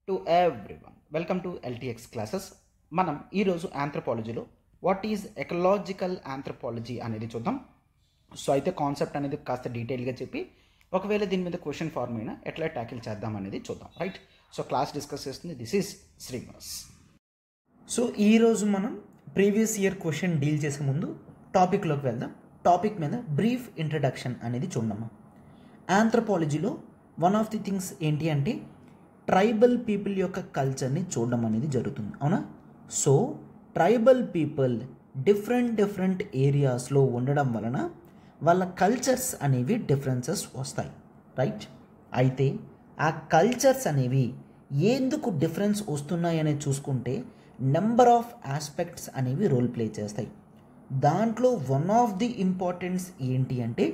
To everyone welcome to LTX classes. మనం ఈరోజు ఆంథ్రోపాలజీలో what is ecological anthropology అనేది చూద్దాం. సో అయితే కాన్సెప్ట్ అనేది కాస్త డీటెయిల్గా చెప్పి ఒకవేళ దీని మీద క్వశ్చన్ ఫార్మ్ అయినా ఎట్లా ట్యాకిల్ చేద్దాం అనేది చూద్దాం. రైట్, సో క్లాస్ డిస్కస్ చేస్తుంది. This is Srinivas. సో ఈరోజు మనం ప్రీవియస్ ఇయర్ క్వశ్చన్ డీల్ చేసే ముందు టాపిక్లోకి వెళ్దాం. టాపిక్ మీద బ్రీఫ్ ఇంట్రడక్షన్ అనేది చూడమ్మా. ఆంథ్రోపాలజీలో వన్ ఆఫ్ ది థింగ్స్ ఏంటి అంటే ట్రైబల్ పీపుల్ యొక్క కల్చర్ని చూడడం అనేది జరుగుతుంది, అవునా? సో ట్రైబల్ పీపుల్ డిఫరెంట్ ఏరియాస్లో ఉండడం వలన వాళ్ళ కల్చర్స్ అనేవి డిఫరెన్సెస్ వస్తాయి, రైట్? అయితే ఆ కల్చర్స్ అనేవి ఎందుకు డిఫరెన్స్ వస్తున్నాయి అనేది చూసుకుంటే నెంబర్ ఆఫ్ ఆస్పెక్ట్స్ అనేవి రోల్ ప్లే చేస్తాయి. దాంట్లో వన్ ఆఫ్ ది ఇంపార్టెన్స్ ఏంటి అంటే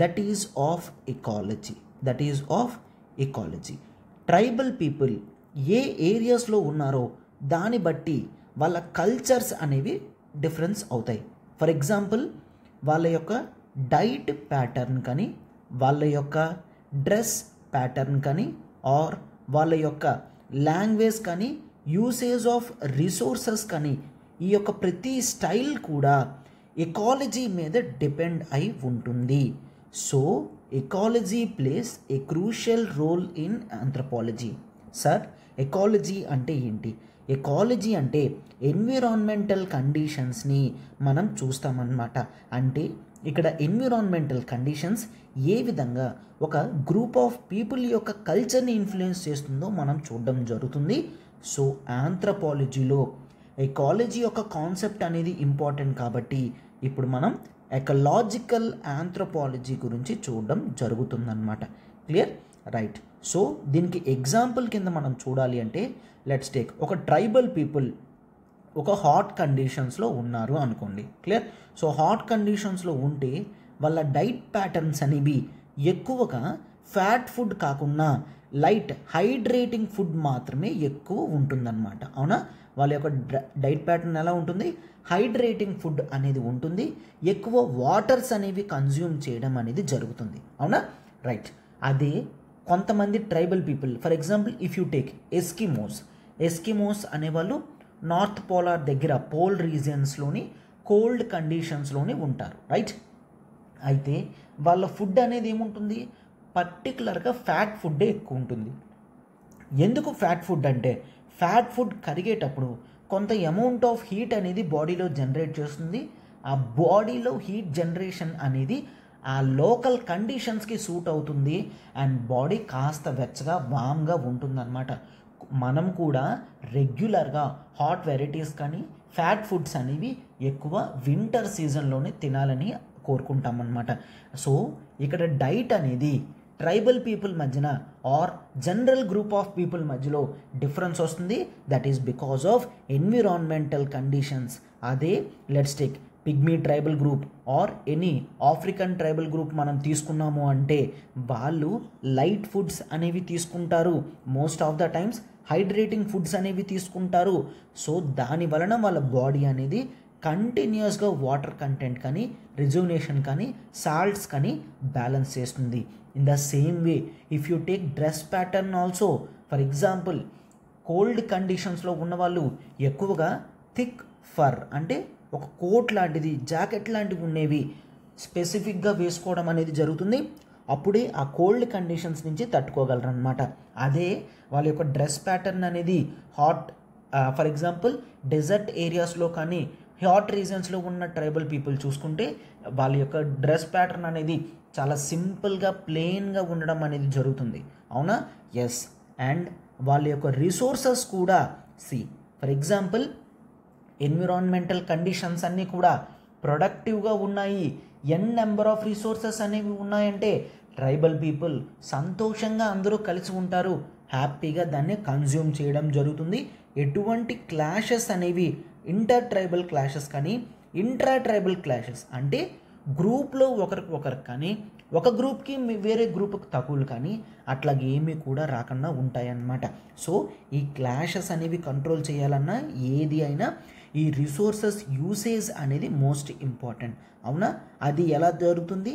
that is of ecology. Tribal people ఏ ఏరియాస్లో ఉన్నారో దాన్ని బట్టి వాళ్ళ కల్చర్స్ అనేవి డిఫరెన్స్ అవుతాయి. ఫర్ ఎగ్జాంపుల్ వాళ్ళ యొక్క డైట్ ప్యాటర్న్ కానీ, వాళ్ళ యొక్క డ్రెస్ ప్యాటర్న్ కానీ, ఆర్ వాళ్ళ యొక్క లాంగ్వేజ్ కానీ, యూసేజ్ ఆఫ్ రిసోర్సెస్ కానీ, ఈ యొక్క ప్రతి స్టైల్ కూడా ఎకాలజీ మీద డిపెండ్ అయి ఉంటుంది. So ecology plays a crucial role in anthropology. Sir, ecology అంటే ఏంటి? ఎకాలజీ అంటే ఎన్విరాన్మెంటల్ కండిషన్స్ని మనం చూస్తామన్నమాట. అంటే ఇక్కడ ఎన్విరాన్మెంటల్ కండిషన్స్ ఏ విధంగా ఒక గ్రూప్ ఆఫ్ పీపుల్ యొక్క కల్చర్ని ఇన్ఫ్లుయెన్స్ చేస్తుందో మనం చూడడం జరుగుతుంది. సో ఆంథ్రోపాలజీలో ఎకాలజీ యొక్క కాన్సెప్ట్ అనేది ఇంపార్టెంట్ కాబట్టి ఇప్పుడు మనం ఎకలాజికల్ ఆంథ్రోపాలజీ గురించి చూడడం జరుగుతుందన్నమాట. క్లియర్? రైట్. సో దీనికి ఎగ్జాంపుల్ కింద మనం చూడాలి అంటే లెట్స్ టేక్ ఒక ట్రైబల్ పీపుల్ ఒక హాట్ కండిషన్స్లో ఉన్నారు అనుకోండి. క్లియర్? సో హాట్ కండిషన్స్లో ఉంటే వాళ్ళ డైట్ ప్యాటర్న్స్ అనేవి ఎక్కువగా ఫ్యాట్ ఫుడ్ కాకుండా లైట్ హైడ్రేటింగ్ ఫుడ్ మాత్రమే ఎక్కువ ఉంటుందన్నమాట, అవునా? వాళ్ళ యొక్క డైట్ ప్యాటర్న్ ఎలా ఉంటుంది? హైడ్రేటింగ్ ఫుడ్ అనేది ఉంటుంది, ఎక్కువ వాటర్స్ అనేవి కన్జ్యూమ్ చేయడం అనేది జరుగుతుంది, అవునా? రైట్. అదే కొంతమంది tribal people, for example if you take Eskimos అనేవాళ్ళు నార్త్ పోలార్ దగ్గర పోల్ రీజియన్స్లోని కోల్డ్ కండిషన్స్లోని ఉంటారు, రైట్? అయితే వాళ్ళ ఫుడ్ అనేది ఏముంటుంది? పర్టికులర్గా ఫ్యాట్ ఫుడ్డే ఎక్కువ ఉంటుంది. ఎందుకు ఫ్యాట్ ఫుడ్ అంటే ఫ్యాట్ ఫుడ్ కరిగేటప్పుడు కొంత అమౌంట్ ఆఫ్ హీట్ అనేది బాడీలో జనరేట్ చేస్తుంది. ఆ బాడీలో హీట్ జనరేషన్ అనేది ఆ లోకల్ కండిషన్స్కి సూట్ అవుతుంది అండ్ బాడీ కాస్త వెచ్చగా వామ్గా ఉంటుందన్నమాట. మనం కూడా రెగ్యులర్గా హాట్ వెరైటీస్ కానీ ఫ్యాట్ ఫుడ్స్ అనేవి ఎక్కువ వింటర్ సీజన్లోనే తినాలని కోరుకుంటామన్నమాట. సో ఇక్కడ డైట్ అనేది ట్రైబల్ పీపుల్ మధ్యన or general group of people మధ్యలో డిఫరెన్స్ వస్తుంది. That is because of environmental conditions. అదే let's take pygmy tribal group or any African tribal group మనం తీసుకున్నాము అంటే వాళ్ళు లైట్ ఫుడ్స్ అనేవి తీసుకుంటారు, most of the times hydrating foods అనేవి తీసుకుంటారు. సో దాని వలన వాళ్ళ బాడీ అనేది కంటిన్యూస్గా వాటర్ కంటెంట్ కానీ, రిజువనేషన్ కానీ, సాల్ట్స్ కానీ బ్యాలెన్స్ చేస్తుంది. In the same way if you take dress pattern also, for example cold కండిషన్స్లో ఉన్నవాళ్ళు ఎక్కువగా థిక్ ఫర్ అంటే ఒక కోట్ లాంటిది, జాకెట్ లాంటివి ఉండేవి స్పెసిఫిక్గా వేసుకోవడం అనేది జరుగుతుంది. అప్పుడే ఆ కోల్డ్ కండిషన్స్ నుంచి తట్టుకోగలరు అనమాట. అదే వాళ్ళ యొక్క డ్రెస్ ప్యాటర్న్ అనేది హాట్, ఫర్ ఎగ్జాంపుల్ డెజర్ట్ ఏరియాస్లో కానీ హాట్ రీజన్స్లో ఉన్న ట్రైబల్ పీపుల్ చూసుకుంటే వాళ్ళ యొక్క డ్రెస్ ప్యాటర్న్ అనేది చాలా సింపుల్గా ప్లెయిన్గా ఉండడం అనేది జరుగుతుంది, అవునా? ఎస్. అండ్ వాళ్ళ యొక్క రిసోర్సెస్ కూడా ఫర్ ఎగ్జాంపుల్ ఎన్విరాన్మెంటల్ కండిషన్స్ అన్నీ కూడా ప్రొడక్టివ్గా ఉన్నాయి, నెంబర్ ఆఫ్ రిసోర్సెస్ అనేవి ఉన్నాయంటే ట్రైబల్ పీపుల్ సంతోషంగా అందరూ కలిసి ఉంటారు, హ్యాపీగా దాన్ని కన్జ్యూమ్ చేయడం జరుగుతుంది. ఎటువంటి క్లాషెస్ అనేవి ఇంటర్ ట్రైబల్ క్లాషెస్ కానీ ఇంట్రా ట్రైబల్ క్లాషెస్ అంటే గ్రూప్లో ఒకరికి కానీ ఒక గ్రూప్కి వేరే గ్రూప్కి తక్కువలు కానీ అట్లాగే ఏమీ కూడా రాకుండా ఉంటాయన్నమాట. సో ఈ క్లాషెస్ అనేవి కంట్రోల్ చేయాలన్నా ఏది అయినా ఈ రిసోర్సెస్ యూసేజ్ అనేది మోస్ట్ ఇంపార్టెంట్, అవునా? అది ఎలా జరుగుతుంది?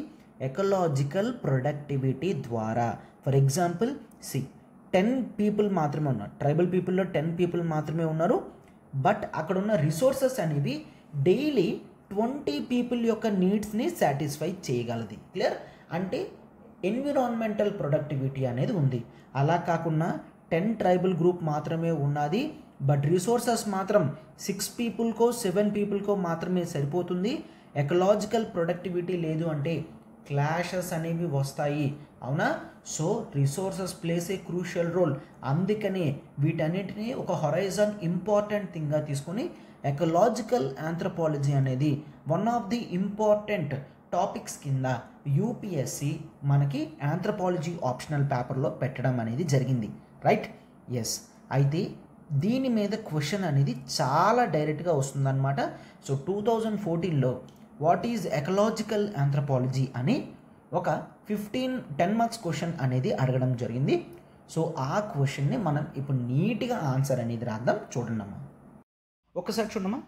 ఎకలాజికల్ ప్రొడక్టివిటీ ద్వారా. ఫర్ ఎగ్జాంపుల్ 10 పీపుల్ మాత్రమే ఉన్నారు, ట్రైబల్ పీపుల్లో 10 పీపుల్ మాత్రమే ఉన్నారు. బట్ అక్కడ ఉన్న రిసోర్సెస్ అనేవి డైలీ 20 పీపుల్ యొక్క నీడ్స్ని సాటిస్ఫై చేయగలది. క్లియర్? అంటే ఎన్విరాన్మెంటల్ ప్రొడక్టివిటీ అనేది ఉంది. అలా కాకుండా 10 ట్రైబల్ గ్రూప్ మాత్రమే ఉన్నది, బట్ రిసోర్సెస్ మాత్రం 6 పీపుల్కో 7 పీపుల్కో మాత్రమే సరిపోతుంది. ఎకలాజికల్ ప్రొడక్టివిటీ లేదు అంటే క్లాషెస్ అనేవి వస్తాయి. అవునా? So resources plays a crucial role. అందుకనే వీటన్నిటిని ఒక హొరైజన్ ఇంపార్టెంట్ థింగ్గా తీసుకొని ఎకలాజికల్ ఆంథ్రోపాలజీ అనేది one of the important topics కింద యూపీఎస్సి మనకి ఆంథ్రోపాలజీ ఆప్షనల్ పేపర్లో పెట్టడం అనేది జరిగింది. రైట్? ఎస్. అయితే దీని మీద క్వశ్చన్ అనేది చాలా డైరెక్ట్గా వస్తుందన్నమాట. సో 2014లో వాట్ ఈజ్ ఎకలాజికల్ ఆంథ్రోపాలజీ అని ఒక 10 మార్క్స్ క్వశ్చన్ అనేది అడగడం జరిగింది. సో ఆ క్వశ్చన్ని మనం ఇప్పుడు నీట్గా ఆన్సర్ అనేది రాద్దాం. చూడండి అమ్మా, ఒకసారి చూడమ్మా.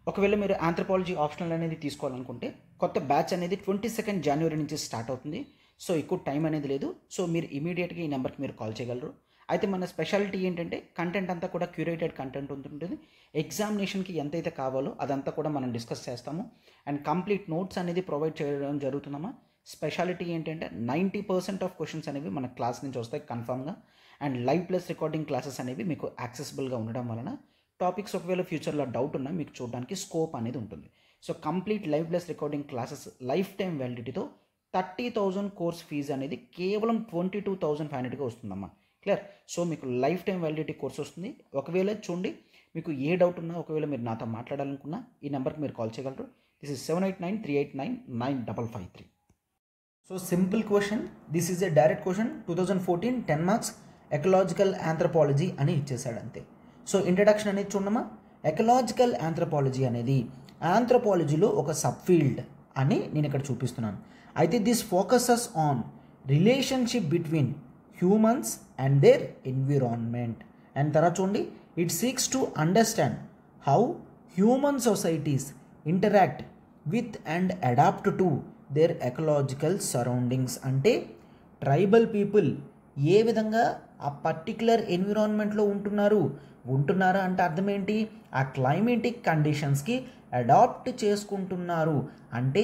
ఒకవేళ మీరు ఆంథ్రోపాలజీ ఆప్షనల్ అనేది తీసుకోవాలనుకుంటే కొత్త బ్యాచ్ అనేది 22 జనవరి నుంచి స్టార్ట్ అవుతుంది. సో ఎక్కువ టైం అనేది లేదు. సో మీరు ఇమీడియట్గా ఈ నెంబర్కి మీరు కాల్ చేయగలరు. అయితే మన స్పెషాలిటీ ఏంటంటే కంటెంట్ అంతా కూడా క్యూరేటెడ్ కంటెంట్ ఉంటుంది. ఎగ్జామినేషన్కి ఎంతైతే కావాలో అదంతా కూడా మనం డిస్కస్ చేస్తాము. అండ్ కంప్లీట్ నోట్స్ అనేది ప్రొవైడ్ చేయడం జరుగుతుందమ్మా. స్పెషాలిటీ ఏంటంటే 90% ఆఫ్ క్వశ్చన్స్ అనేవి మన క్లాస్ నుంచి వస్తాయి కన్ఫామ్గా. And live plus recording classes అనేవి మీకు యాక్సెసిబుల్గా ఉండడం వలన టాపిక్స్ ఒకవేళ ఫ్యూచర్లో డౌట్ ఉన్నా మీకు చూడడానికి స్కోప్ అనేది ఉంటుంది. So complete live plus recording classes lifetime వ్యాలిడిటీతో 30,000 కోర్స్ ఫీజు అనేది కేవలం 22,500గా వస్తుందమ్మా. క్లియర్? సో మీకు లైఫ్ టైం వ్యాలిడిటీ కోర్స్ వస్తుంది. ఒకవేళ చూడండి, మీకు ఏ డౌట్ ఉన్నా ఒకవేళ మీరు నాతో మాట్లాడాలనుకున్నా ఈ నెంబర్కి మీరు కాల్ చేయగలరు. This is 7893899553. So simple question. This is a direct question. 2014 10 marks ecological anthropology అని ఇచ్చేసాడు అంతే. సో ఇంట్రడక్షన్ అనేది చూడమ్మా. ఎకలాజికల్ ఆంథ్రోపాలజీ అనేది ఆంథ్రోపాలజీలో ఒక సబ్ ఫీల్డ్ అని నేను ఇక్కడ చూపిస్తున్నాను. అయితే this focuses on relationship between humans and their environment. And తర్వాత చూడండి, it seeks to understand how human societies interact with and adapt to their ecological surroundings. అంటే ట్రైబల్ పీపుల్ ఏ విధంగా ఆ పర్టిక్యులర్ ఎన్విరాన్మెంట్లో ఉంటున్నారా అంటే అర్థం ఏంటి? ఆ క్లైమేటిక్ కండిషన్స్కి అడాప్ట్ చేసుకుంటున్నారు. అంటే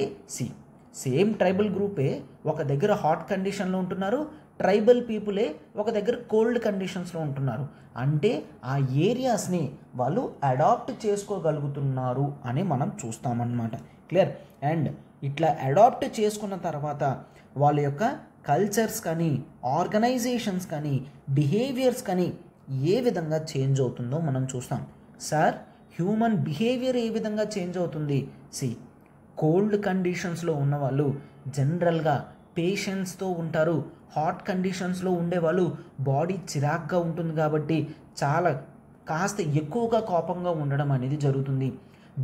సేమ్ ట్రైబల్ గ్రూపే ఒక దగ్గర హాట్ కండిషన్లో ఉంటున్నారు, ట్రైబల్ పీపులే ఒక దగ్గర కోల్డ్ కండిషన్స్లో ఉంటున్నారు. అంటే ఆ ఏరియాస్ని వాళ్ళు అడాప్ట్ చేసుకోగలుగుతున్నారు అని మనం చూస్తామన్నమాట. క్లియర్? అండ్ ఇట్లా అడాప్ట్ చేసుకున్న తర్వాత వాళ్ళ యొక్క కల్చర్స్ కానీ ఆర్గనైజేషన్స్ కానీ బిహేవియర్స్ కానీ ఏ విధంగా చేంజ్ అవుతుందో మనం చూస్తాం. సార్, హ్యూమన్ బిహేవియర్ ఏ విధంగా చేంజ్ అవుతుంది? కోల్డ్ కండిషన్స్లో ఉన్నవాళ్ళు జనరల్గా పేషెన్స్తో ఉంటారు. హాట్ కండిషన్స్లో ఉండేవాళ్ళు బాడీ చిరాగ్గా ఉంటుంది కాబట్టి చాలా కాస్త ఎక్కువగా కోపంగా ఉండడం అనేది జరుగుతుంది.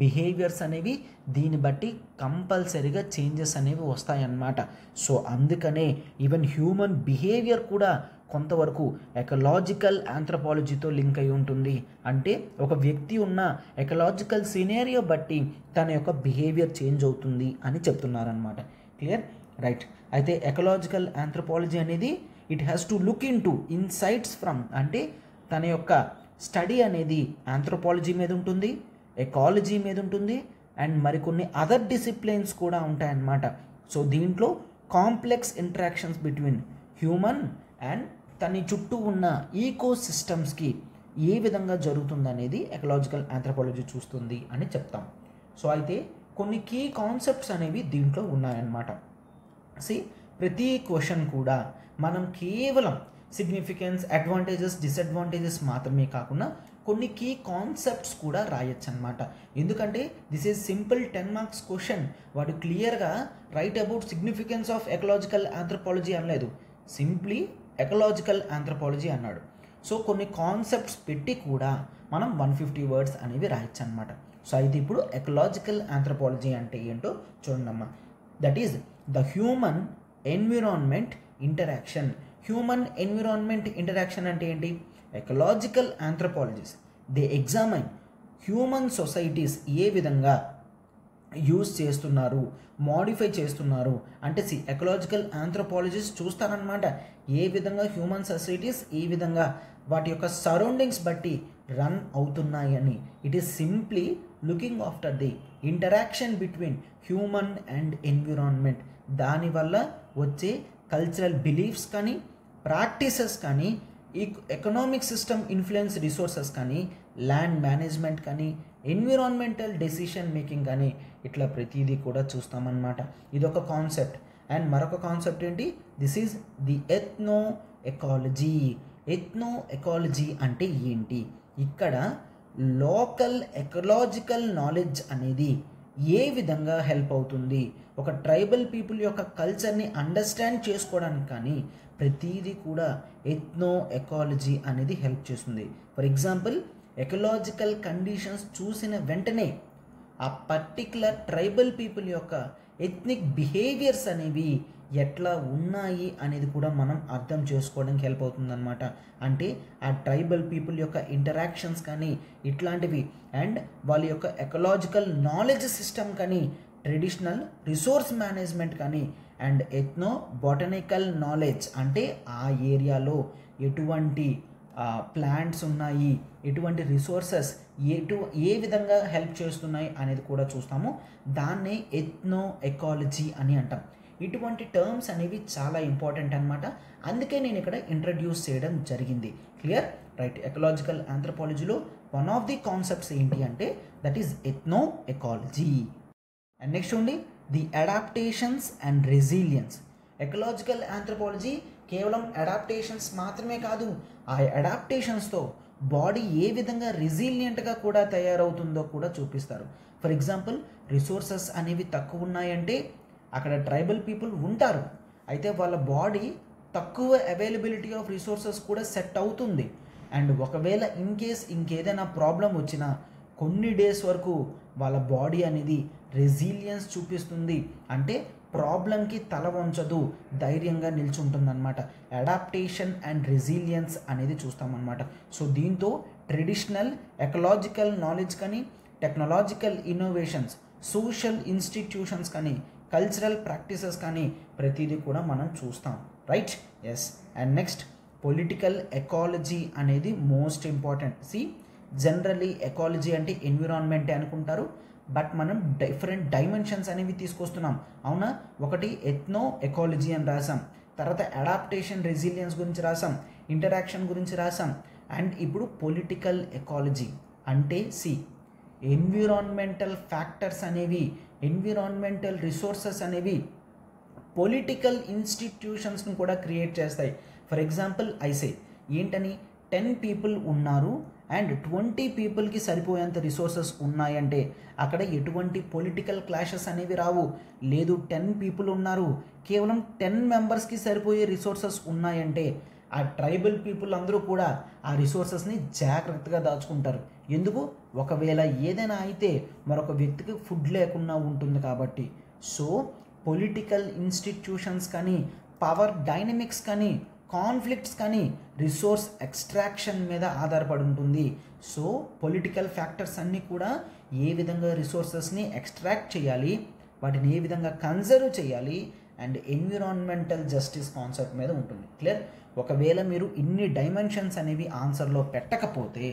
బిహేవియర్స్ అనేవి దీన్ని బట్టి కంపల్సరీగా చేంజెస్ అనేవి వస్తాయన్నమాట. సో అందుకనే ఈవెన్ హ్యూమన్ బిహేవియర్ కూడా కొంతవరకు ఎకలాజికల్ ఆంథ్రోపాలజీతో లింక్ అయి ఉంటుంది. అంటే ఒక వ్యక్తి ఉన్న ఎకలాజికల్ సినేరియో బట్టి తన యొక్క బిహేవియర్ చేంజ్ అవుతుంది అని చెప్తున్నారనమాట. క్లియర్? రైట్. అయితే ఎకలాజికల్ ఆంథ్రోపాలజీ అనేది it has to look in to insights from, అంటే తన యొక్క స్టడీ అనేది ఆంథ్రోపాలజీ మీద ఉంటుంది, ఎకాలజీ మీద ఉంటుంది, అండ్ మరికొన్ని అదర్ డిసిప్లిన్స్ కూడా ఉంటాయన్నమాట. సో దీంట్లో complex interactions between human and తన చుట్టూ ఉన్న ఈకో సిస్టమ్స్కి ఏ విధంగా జరుగుతుందనేది ఎకలాజికల్ ఆంథ్రోపాలజీ చూస్తుంది అని చెప్తాం. సో అయితే కొన్ని కీ కాన్సెప్ట్స్ అనేవి దీంట్లో ఉన్నాయన్నమాట. ప్రతి క్వశ్చన్ కూడా మనం కేవలం సిగ్నిఫికెన్స్, అడ్వాంటేజెస్, డిసడ్వాంటేజెస్ మాత్రమే కాకుండా కొన్ని కీ కాన్సెప్ట్స్ కూడా రాయొచ్చు అనమాట. ఎందుకంటే this is simple 10 marks question. వాడు క్లియర్గా write about significance of ecological anthropology అనలేదు, సింప్లీ ఎకలాజికల్ ఆంథ్రోపాలజీ అన్నాడు. సో కొన్ని కాన్సెప్ట్స్ పెట్టి కూడా మనం 150 వర్డ్స్ అనేవి రాయొచ్చు అనమాట. సో అయితే ఇప్పుడు ఎకలాజికల్ ఆంథ్రోపాలజీ అంటే ఏంటో చూడండమ్మా. That is the human environment interaction. Human environment interaction అంటే ఏంటి? Ecological anthropologists they examine human societies ఏ విధంగా యూజ్ చేస్తున్నారు, మోడిఫై చేస్తున్నారు అంటే ఎకలాజికల్ ఆంథ్రోపాలజిస్ట్ చూస్తారనమాట ఏ విధంగా హ్యూమన్ సొసైటీస్ ఈ విధంగా వాటి యొక్క సరౌండింగ్స్ బట్టి రన్ అవుతున్నాయని. It is simply looking after the interaction between human and environment. దానివల్ల వచ్చే కల్చరల్ బిలీఫ్స్ కానీ, ప్రాక్టీసెస్ కానీ, ఈ ఎకనామిక్ సిస్టమ్ ఇన్ఫ్లుయెన్స్ రిసోర్సెస్ కానీ, ల్యాండ్ మేనేజ్మెంట్ కానీ, ఎన్విరాన్మెంటల్ డెసిషన్ మేకింగ్ కానీ, ఇట్లా ప్రతిదీ కూడా చూస్తామన్నమాట. ఇదొక కాన్సెప్ట్. అండ్ మరొక కాన్సెప్ట్ ఏంటి, this is the ethno ecology. Ethno ecology అంటే ఏంటి, ఇక్కడ లోకల్ ఎకలాజికల్ నాలెడ్జ్ అనేది ఏ విధంగా హెల్ప్ అవుతుంది ఒక ట్రైబల్ పీపుల్ యొక్క కల్చర్ని అండర్స్టాండ్ చేసుకోవడానికి కానీ ప్రతిదీ కూడా ఎథ్నో ఎకాలజీ అనేది హెల్ప్ చేస్తుంది. ఫర్ ఎగ్జాంపుల్ ఎకలాజికల్ కండిషన్స్ చూసిన వెంటనే ఆ పర్టిక్యులర్ ట్రైబల్ పీపుల్ యొక్క ఎథ్నిక్ బిహేవియర్స్ అనేవి ఎట్లా ఉన్నాయి అనేది కూడా మనం అర్థం చేసుకోవడానికి హెల్ప్ అవుతుందన్నమాట. అంటే ఆ ట్రైబల్ పీపుల్ యొక్క ఇంటరాక్షన్స్ కానీ ఇట్లాంటివి అండ్ వాళ్ళ యొక్క ఎకలాజికల్ నాలెడ్జ్ సిస్టమ్ కానీ, ట్రెడిషనల్ రిసోర్స్ మేనేజ్మెంట్ కానీ అండ్ ఎథ్నో బొటనికల్ నాలెడ్జ్ అంటే ఆ ఏరియాలో ఎటువంటి ప్లాంట్స్ ఉన్నాయి, ఎటువంటి రిసోర్సెస్ ఏ విధంగా హెల్ప్ చేస్తున్నాయి అనేది కూడా చూస్తాము. దాన్నే ఎథ్నో ఎకాలజీ అని అంటాం. ఇటువంటి టర్మ్స్ అనేవి చాలా ఇంపార్టెంట్ అనమాట. అందుకే నేను ఇక్కడ ఇంట్రడ్యూస్ చేయడం జరిగింది. Clear right. ఎకలాజికల్ ఆంథ్రోపాలజీలో వన్ ఆఫ్ ది కాన్సెప్ట్స్ ఏంటి అంటే that is ethno ecology. And next ఉంది the adaptations and resilience. Ecological anthropology కేవలం అడాప్టేషన్స్ మాత్రమే కాదు, ఆ అడాప్టేషన్స్తో బాడీ ఏ విధంగా రెసిలియంట్గా కూడా తయారవుతుందో కూడా చూపిస్తారు. ఫర్ ఎగ్జాంపుల్ రిసోర్సెస్ అనేవి తక్కువ ఉన్నాయంటే అక్కడ ట్రైబల్ పీపుల్ ఉంటారు, అయితే వాళ్ళ బాడీ తక్కువ అవైలబిలిటీ ఆఫ్ రిసోర్సెస్ కూడా సెట్ అవుతుంది. అండ్ ఒకవేళ ఇన్ కేస్ ఇంకేదైనా ప్రాబ్లం వచ్చినా కొన్ని డేస్ వరకు వాళ్ళ బాడీ అనేది రెసిలియన్స్ చూపిస్తుంది. అంటే ప్రాబ్లంకి తల వంచదు, ధైర్యంగా నిల్చుంటుందన్నమాట. అడాప్టేషన్ అండ్ రెసిలియన్స్ అనేది చూస్తామన్నమాట. సో దీంతో ట్రెడిషనల్ ఎకలాజికల్ నాలెడ్జ్ కానీ, టెక్నాలజికల్ ఇన్నోవేషన్స్, సోషల్ ఇన్స్టిట్యూషన్స్ కానీ, కల్చరల్ ప్రాక్టీసెస్ కానీ ప్రతిదీ కూడా మనం చూస్తాం. Right. Yes. And next political ecology అనేది మోస్ట్ ఇంపార్టెంట్. జనరల్లీ ఎకాలజీ అంటే ఎన్విరాన్మెంటే అనుకుంటారు, బట్ మనం డిఫరెంట్ డైమెన్షన్స్ అనేవి తీసుకొస్తున్నాం. అవునా, ఒకటి ఎథ్నో ఎకాలజీ అని రాసాం, తర్వాత అడాప్టేషన్ రెసిలియన్స్ గురించి రాసాం, ఇంటరాక్షన్ గురించి రాసాం, అండ్ ఇప్పుడు పొలిటికల్ ఎకాలజీ అంటే ఎన్విరాన్మెంటల్ ఫ్యాక్టర్స్ అనేవి, ఎన్విరాన్మెంటల్ రిసోర్సెస్ అనేవి పొలిటికల్ ఇన్స్టిట్యూషన్స్ను కూడా క్రియేట్ చేస్తాయి. ఫర్ ఎగ్జాంపుల్ ఐసే ఏంటని 10 పీపుల్ ఉన్నారు అండ్ 20 పీపుల్కి సరిపోయేంత రిసోర్సెస్ ఉన్నాయంటే అక్కడ ఎటువంటి పొలిటికల్ క్లాషెస్ అనేవి రావు. లేదు 10 పీపుల్ ఉన్నారు, కేవలం 10 మెంబర్స్కి సరిపోయే రిసోర్సెస్ ఉన్నాయంటే ఆ ట్రైబల్ పీపుల్ అందరూ కూడా ఆ రిసోర్సెస్ని జాగ్రత్తగా దాచుకుంటారు. ఎందుకు, ఒకవేళ ఏదైనా అయితే మరొక వ్యక్తికి ఫుడ్ లేకుండా ఉంటుంది కాబట్టి. సో పొలిటికల్ ఇన్స్టిట్యూషన్స్ కానీ, పవర్ డైనమిక్స్ కానీ, కాన్ఫ్లిక్ట్స్ కానీ రిసోర్స్ ఎక్స్ట్రాక్షన్ మీద ఆధారపడి ఉంటుంది. సో పొలిటికల్ ఫ్యాక్టర్స్ అన్నీ కూడా ఏ విధంగా రిసోర్సెస్ని ఎక్స్ట్రాక్ట్ చేయాలి, వాటిని ఏ విధంగా కన్జర్వ్ చేయాలి అండ్ ఎన్విరాన్మెంటల్ జస్టిస్ కాన్సెప్ట్ మీద ఉంటుంది. క్లియర్. ఒకవేళ మీరు ఇన్ని డైమెన్షన్స్ అనేవి ఆన్సర్లో పెట్టకపోతే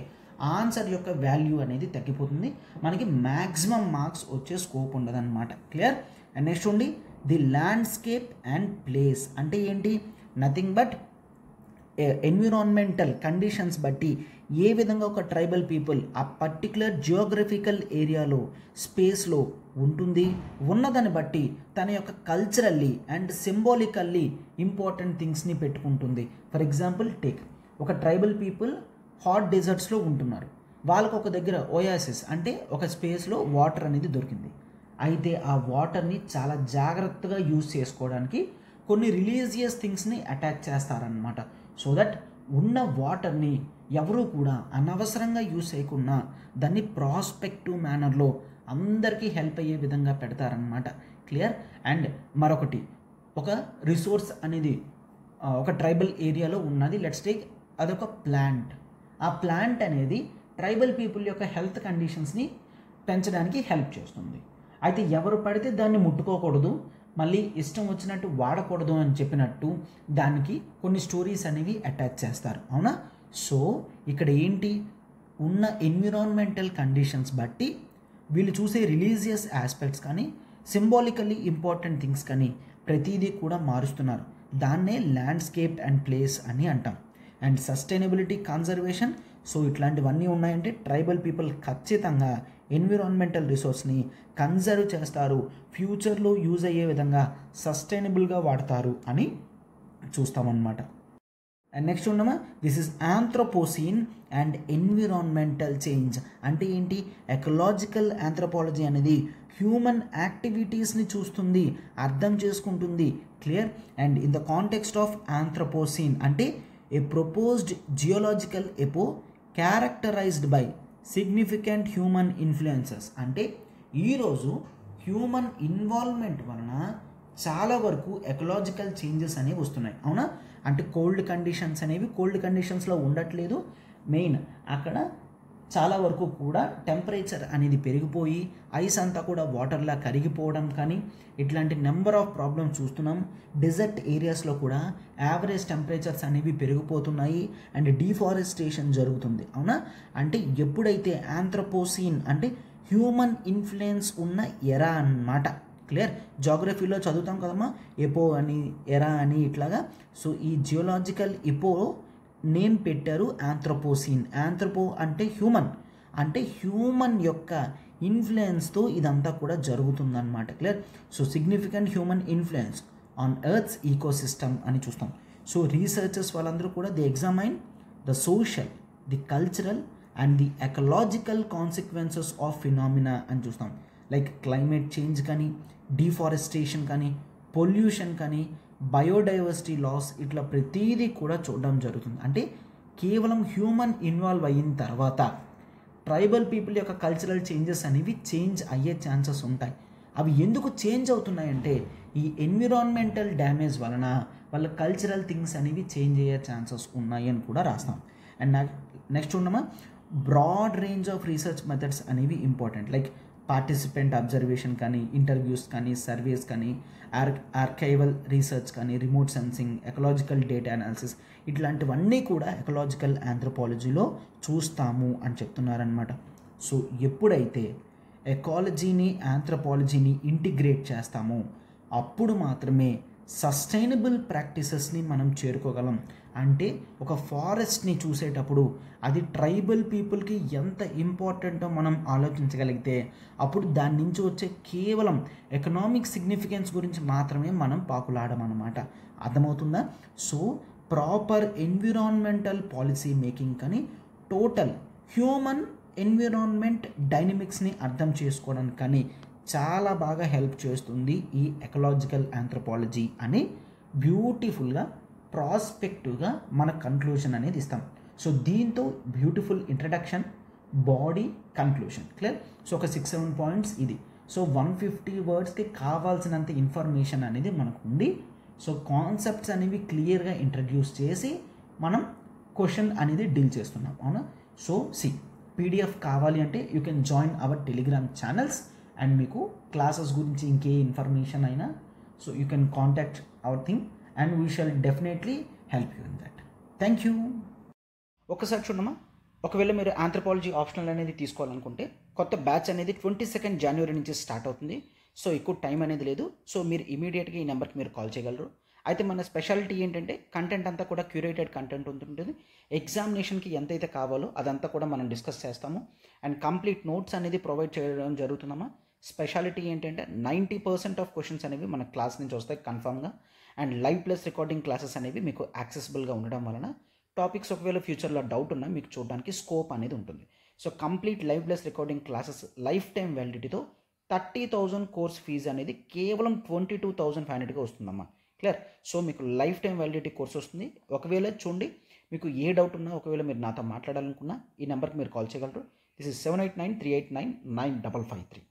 ఆన్సర్ యొక్క వాల్యూ అనేది తగ్గిపోతుంది, మనకి మ్యాక్సిమం మార్క్స్ వచ్చే స్కోప్ ఉండదన్నమాట. క్లియర్. అండ్ నెక్స్ట్ ఉండి ది ల్యాండ్స్కేప్ అండ్ ప్లేస్ అంటే ఏంటి, నథింగ్ బట్ ఎన్విరాన్మెంటల్ కండిషన్స్ బట్టి ఏ విధంగా ఒక ట్రైబల్ పీపుల్ ఆ పర్టిక్యులర్ జియోగ్రఫికల్ ఏరియాలో స్పేస్లో ఉంటుంది, ఉన్నదాన్ని బట్టి తన యొక్క కల్చరల్లీ అండ్ సింబాలికల్లీ ఇంపార్టెంట్ థింగ్స్ని పెట్టుకుంటుంది. ఫర్ ఎగ్జాంపుల్ టేక్ ఒక ట్రైబల్ పీపుల్ హాట్ డెజర్ట్స్లో ఉంటున్నారు, వాళ్ళకు ఒక దగ్గర ఓయాసిస్ అంటే ఒక స్పేస్లో వాటర్ అనేది దొరికింది. అయితే ఆ వాటర్ని చాలా జాగ్రత్తగా యూజ్ చేసుకోవడానికి కొన్ని రిలీజియస్ థింగ్స్ని అటాచ్ చేస్తారనమాట. సో దట్ ఉన్న వాటర్ని ఎవరూ కూడా అనవసరంగా యూజ్ చేయకుండా దాన్ని ప్రాస్పెక్టివ్ మేనర్లో అందరికీ హెల్ప్ అయ్యే విధంగా పెడతారనమాట. క్లియర్. అండ్ మరొకటి ఒక రిసోర్స్ అనేది ఒక ట్రైబల్ ఏరియాలో ఉన్నది, లెట్స్ టేక్ అదొక ప్లాంట్. ఆ ప్లాంట్ అనేది ట్రైబల్ పీపుల్ యొక్క హెల్త్ కండిషన్స్ని పెంచడానికి హెల్ప్ చేస్తుంది. అయితే ఎవరు పడితే దాన్ని ముట్టుకోకూడదు, మళ్ళీ ఇష్టం వచ్చినట్టు వాడకూడదు అని చెప్పినట్టు దానికి కొన్ని స్టోరీస్ అనేవి అటాచ్ చేస్తారు, అవునా? సో ఇక్కడ ఏంటి, ఉన్న ఎన్విరాన్మెంటల్ కండిషన్స్ బట్టి వీళ్ళు చూసే రిలీజియస్ ఆస్పెక్ట్స్ కానీ సింబాలికల్లీ ఇంపార్టెంట్ థింగ్స్ కానీ ప్రతిదీ కూడా మారుస్తున్నారు. దాన్నే ల్యాండ్స్కేప్ అండ్ ప్లేస్ అని అంటాం. అండ్ సస్టైనబిలిటీ, కన్జర్వేషన్, సో ఇట్లాంటివన్నీ ఉన్నాయంటే ట్రైబల్ పీపుల్ ఖచ్చితంగా ఎన్విరాన్మెంటల్ రిసోర్స్ని కన్జర్వ్ చేస్తారు, ఫ్యూచర్లో యూజ్ అయ్యే విధంగా సస్టైనబుల్గా వాడతారు అని చూస్తామన్నమాట. అండ్ నెక్స్ట్ ఉన్నామా, this is anthropocene and environmental change. అంటే ఏంటి, ఎకలాజికల్ ఆంథ్రోపాలజీ అనేది హ్యూమన్ యాక్టివిటీస్ని చూస్తుంది, అర్థం చేసుకుంటుంది, clear. And in the context of anthropocene అంటే a proposed geological epoch characterized by significant human influences. అంటే ఈరోజు హ్యూమన్ ఇన్వాల్వ్మెంట్ వలన చాలా వరకు ఎకలాజికల్ చేంజెస్ అనేవి వస్తున్నాయి, అవునా? అంటే కోల్డ్ కండిషన్స్ అనేవి కోల్డ్ కండిషన్స్లో ఉండట్లేదు, మెయిన్ అక్కడ చాలా వరకు కూడా టెంపరేచర్ అనేది పెరిగిపోయి ఐస్ అంతా కూడా వాటర్లా కరిగిపోవడం కానీ ఇట్లాంటి నెంబర్ ఆఫ్ ప్రాబ్లమ్స్ చూస్తున్నాం. డెజర్ట్ ఏరియాస్లో కూడా యావరేజ్ టెంపరేచర్స్ అనేవి పెరిగిపోతున్నాయి అండ్ డీఫారెస్టేషన్ జరుగుతుంది, అవునా? అంటే ఎప్పుడైతే ఆంథ్రోపోసీన్ అంటే హ్యూమన్ ఇన్ఫ్లుయెన్స్ ఉన్న ఎరా అన్నమాట, క్లియర్. జాగ్రఫీలో చదువుతాం కదమ్మా, ఎపో అని, ఎరా అని ఇట్లాగా. సో ఈ జియోలాజికల్ ఎపో నేమ్ పెట్టారు ఆంథ్రోపోసీన్. ఆంథ్రోపో అంటే హ్యూమన్ యొక్క ఇన్ఫ్లుయెన్స్తో ఇదంతా కూడా జరుగుతుందన్నమాట, clear. So significant human influence on earth's ecosystem అని చూస్తాం. సో రీసెర్చర్స్ వాళ్ళందరూ కూడా the examine the social, the cultural and the ecological consequences of phenomena అని చూస్తాం. లైక్ క్లైమేట్ చేంజ్ కానీ, డిఫారెస్టేషన్ కానీ, పొల్యూషన్ కానీ, బయోడైవర్సిటీ లాస్, ఇట్లా ప్రతిదీ కూడా చూడడం జరుగుతుంది. అంటే కేవలం హ్యూమన్ ఇన్వాల్వ్ అయిన తర్వాత ట్రైబల్ పీపుల్ యొక్క కల్చరల్ చేంజెస్ అనేవి చేంజ్ అయ్యే ఛాన్సెస్ ఉంటాయి. అవి ఎందుకు చేంజ్ అవుతున్నాయంటే ఈ ఎన్విరాన్మెంటల్ డ్యామేజ్ వలన వాళ్ళ కల్చరల్ థింగ్స్ అనేవి చేంజ్ అయ్యే ఛాన్సెస్ ఉన్నాయి అని కూడా రాస్తాం. అండ్ నెక్స్ట్ ఉన్నామా, broad range of research methods అనేవి ఇంపార్టెంట్. లైక్ పార్టిసిపెంట్ అబ్జర్వేషన్ కానీ, ఇంటర్వ్యూస్ కానీ, సర్వేస్ కానీ, ఆర్కైవల్ రీసెర్చ్ కానీ, remote sensing, ecological data analysis, ఇట్లాంటివన్నీ కూడా ఎకలాజికల్ ఆంథ్రోపాలజీలో చూస్తాము అని చెప్తున్నారనమాట. సో ఎప్పుడైతే ఎకాలజీని, ఆంథ్రోపాలజీని ఇంటిగ్రేట్ చేస్తామో అప్పుడు మాత్రమే సస్టైనబుల్ ప్రాక్టీసెస్ని మనం చేరుకోగలం. అంటే ఒక ఫారెస్ట్ని చూసేటప్పుడు అది ట్రైబల్ పీపుల్కి ఎంత ఇంపార్టెంటో మనం ఆలోచించగలిగితే అప్పుడు దాని నుంచి వచ్చే కేవలం ఎకనామిక్ సిగ్నిఫికెన్స్ గురించి మాత్రమే మనం పాకులాడమన్నమాట. అర్థమవుతుందా? So proper environmental policy making కానీ టోటల్ హ్యూమన్ ఎన్విరాన్మెంట్ డైనమిక్స్ని అర్థం చేసుకోవడానికి కానీ చాలా బాగా హెల్ప్ చేస్తుంది ఈ ఎకలాజికల్ ఆంథ్రోపాలజీ అని బ్యూటిఫుల్గా ప్రాస్పెక్టివ్గా మన కన్క్లూషన్ అనేది ఇస్తాం. సో దీంతో beautiful introduction, body, conclusion, clear. So ఒక 6-7 పాయింట్స్ ఇది. సో 150 వర్డ్స్కి కావాల్సినంత ఇన్ఫర్మేషన్ అనేది మనకు ఉంది. సో కాన్సెప్ట్స్ అనేవి క్లియర్గా ఇంట్రడ్యూస్ చేసి మనం క్వశ్చన్ అనేది డీల్ చేస్తున్నాం, అవునా? సో పీడిఎఫ్ కావాలి అంటే you can join hour Telegram channels and మీకు క్లాసెస్ గురించి ఇంకే ఇన్ఫర్మేషన్ అయినా so you can contact our thing and we shall definitely help you in that. Thank you. ఒకసారి చూడమ్మా, ఒకవేళ మీరు ఆంథ్రోపాలజీ ఆప్షనల్ అనేది తీసుకోవాలనుకుంటే కొత్త బ్యాచ్ అనేది 22 జనవరి నుంచి స్టార్ట్ అవుతుంది. సో ఎక్కువ టైం అనేది లేదు. సో మీరు ఇమీడియట్గా ఈ నెంబర్కి మీరు కాల్ చేయగలరు. అయితే మన స్పెషాలిటీ ఏంటంటే కంటెంట్ అంతా కూడా క్యూరేటెడ్ కంటెంట్ ఉంటుంది. ఎగ్జామినేషన్కి ఎంతైతే కావాలో అదంతా కూడా మనం డిస్కస్ చేస్తాము అండ్ కంప్లీట్ నోట్స్ అనేది ప్రొవైడ్ చేయడం జరుగుతుందమ్మా. స్పెషాలిటీ ఏంటంటే 90% ఆఫ్ క్వశ్చన్స్ అనేవి మన క్లాస్ నుంచి వస్తాయి కన్ఫామ్గా. And live plus recording classes అనేవి మీకు యాక్సెసిబుల్గా ఉండడం వలన టాపిక్స్ ఒకవేళ ఫ్యూచర్లో డౌట్ ఉన్నా మీకు చూడడానికి స్కోప్ అనేది ఉంటుంది. So complete live plus recording classes lifetime వ్యాలిడిటీతో 30,000 కోర్స్ ఫీజు అనేది కేవలం 22,500గా వస్తుందమ్మా, క్లియర్. సో మీకు లైఫ్ టైం వ్యాలిడిటీ కోర్స్ వస్తుంది. ఒకవేళ చూడండి మీకు ఏ డౌట్ ఉన్నా ఒకవేళ మీరు నాతో మాట్లాడాలనుకున్నా ఈ నెంబర్కి మీరు కాల్ చేయగలరు. This is 78938995553.